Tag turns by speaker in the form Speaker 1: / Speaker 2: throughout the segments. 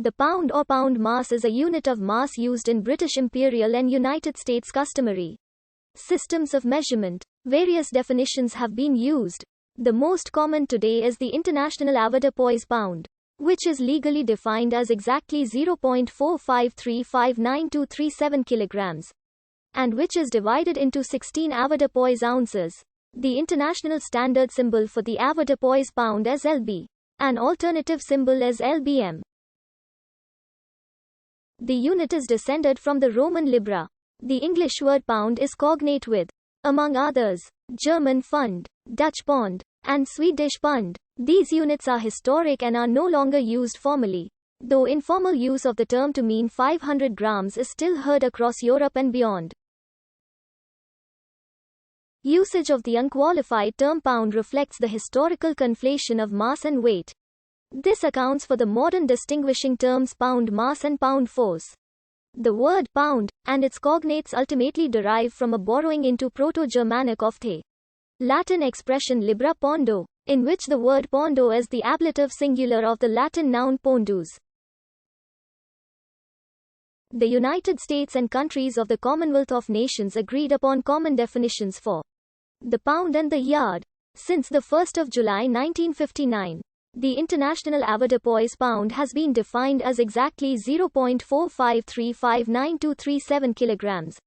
Speaker 1: The pound or pound mass is a unit of mass used in British imperial and United States customary systems of measurement. Various definitions have been used. The most common today is the International Avoirdupois pound, which is legally defined as exactly 0.453599237 kilograms, and which is divided into 16 avoirdupois ounces. The international standard symbol for the avoirdupois pound is LB. An alternative symbol is LBM. The unit is descended from the Roman libra. The English word pound is cognate with, among others, German Pfund, Dutch Pond, and Swedish Pund. These units are historic and are no longer used formally, though informal use of the term to mean 500 grams is still heard across Europe and beyond. Usage of the unqualified term pound reflects the historical conflation of mass and weight. This accounts for the modern distinguishing terms pound mass and pound force. The word pound and its cognates ultimately derive from a borrowing into Proto-Germanic of the Latin expression libra pondo, in which the word pondo is the ablative singular of the Latin noun pondus. The United States and countries of the Commonwealth of Nations agreed upon common definitions for the pound and the yard. Since the 1st of July 1959, the International Avoirdupois pound has been defined as exactly 0.453599237 kilograms.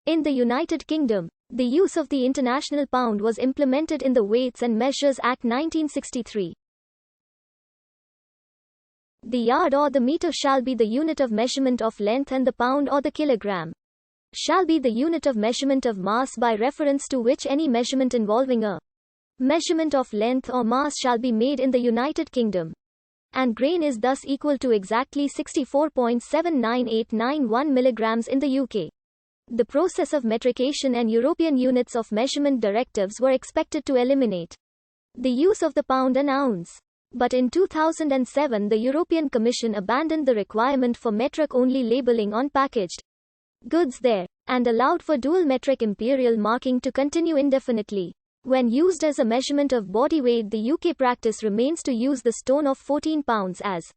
Speaker 1: In the United Kingdom, the use of the international pound was implemented in the Weights and Measures Act 1963. The yard or the meter shall be the unit of measurement of length, and the pound or the kilogram shall be the unit of measurement of mass, by reference to which any measurement involving a measurement of length or mass shall be made in the United Kingdom. And grain is thus equal to exactly 64.79891 milligrams in the UK. The process of metrication and European units of measurement directives were expected to eliminate the use of the pound and ounce. But in 2007 the European Commission abandoned the requirement for metric-only labeling on packaged goods there, and allowed for dual metric imperial marking to continue indefinitely. When used as a measurement of body weight, the UK practice remains to use the stone of 14 pounds as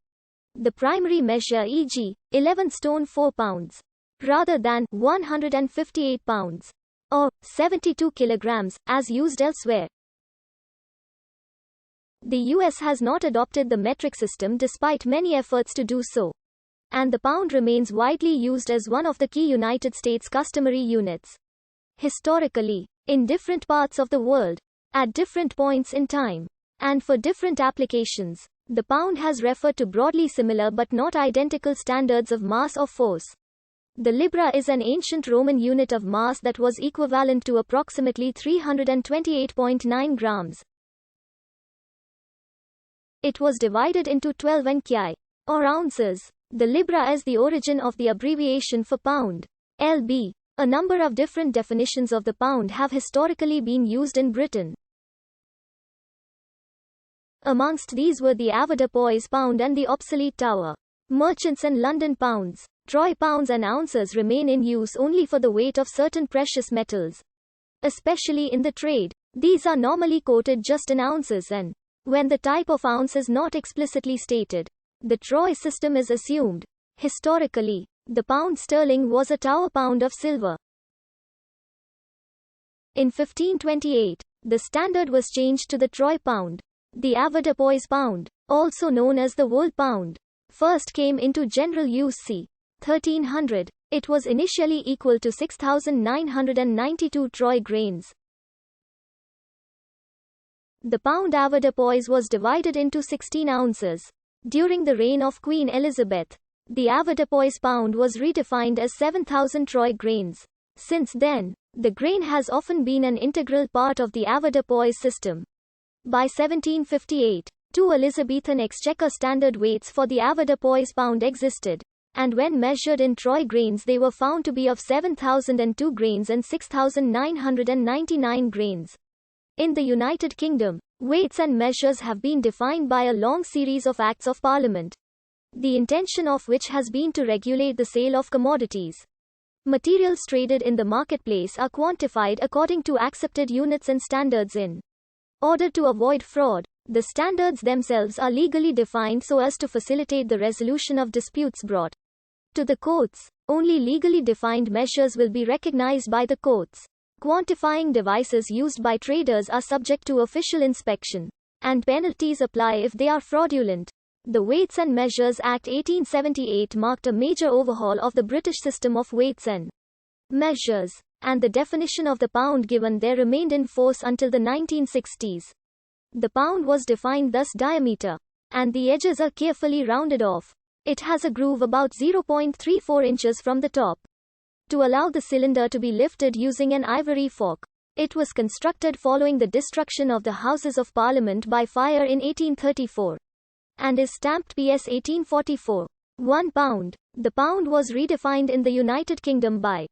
Speaker 1: the primary measure, e.g., 11 stone 4 pounds, rather than 158 pounds or 72 kilograms, as used elsewhere. The US has not adopted the metric system despite many efforts to do so, and the pound remains widely used as one of the key United States customary units. Historically, in different parts of the world, at different points in time, and for different applications, the pound has referred to broadly similar but not identical standards of mass or force. The libra is an ancient Roman unit of mass that was equivalent to approximately 328.9 grams. It was divided into 12 enchiai, or ounces. The libra is the origin of the abbreviation for pound, lb. A number of different definitions of the pound have historically been used in Britain. Amongst these were the avoirdupois pound and the obsolete Tower merchants and London pounds. Troy pounds and ounces remain in use only for the weight of certain precious metals. Especially in the trade, these are normally quoted just in ounces, and when the type of ounce is not explicitly stated, the Troy system is assumed. Historically, the pound sterling was a Tower pound of silver. In 1528, the standard was changed to the Troy pound. The avoirdupois pound, also known as the wool pound, first came into general use c. 1300. It was initially equal to 6,992 Troy grains. The pound avoirdupois was divided into 16 ounces. During the reign of Queen Elizabeth, the avoirdupois pound was redefined as 7,000 Troy grains. Since then, the grain has often been an integral part of the avoirdupois system. By 1758, two Elizabethan exchequer standard weights for the avoirdupois pound existed, and when measured in Troy grains they were found to be of 7,002 grains and 6,999 grains. In the United Kingdom, weights and measures have been defined by a long series of Acts of Parliament, the intention of which has been to regulate the sale of commodities. Materials traded in the marketplace are quantified according to accepted units and standards in order to avoid fraud. The standards themselves are legally defined so as to facilitate the resolution of disputes brought to the courts. Only legally defined measures will be recognized by the courts. Quantifying devices used by traders are subject to official inspection, and penalties apply if they are fraudulent. The Weights and Measures Act 1878 marked a major overhaul of the British system of weights and measures, and the definition of the pound given there remained in force until the 1960s. The pound was defined thus: diameter, and the edges are carefully rounded off. It has a groove about 0.34 inches from the top, to allow the cylinder to be lifted using an ivory fork. It was constructed following the destruction of the Houses of Parliament by fire in 1834, and is stamped PS 1844. £1. The pound was redefined in the United Kingdom by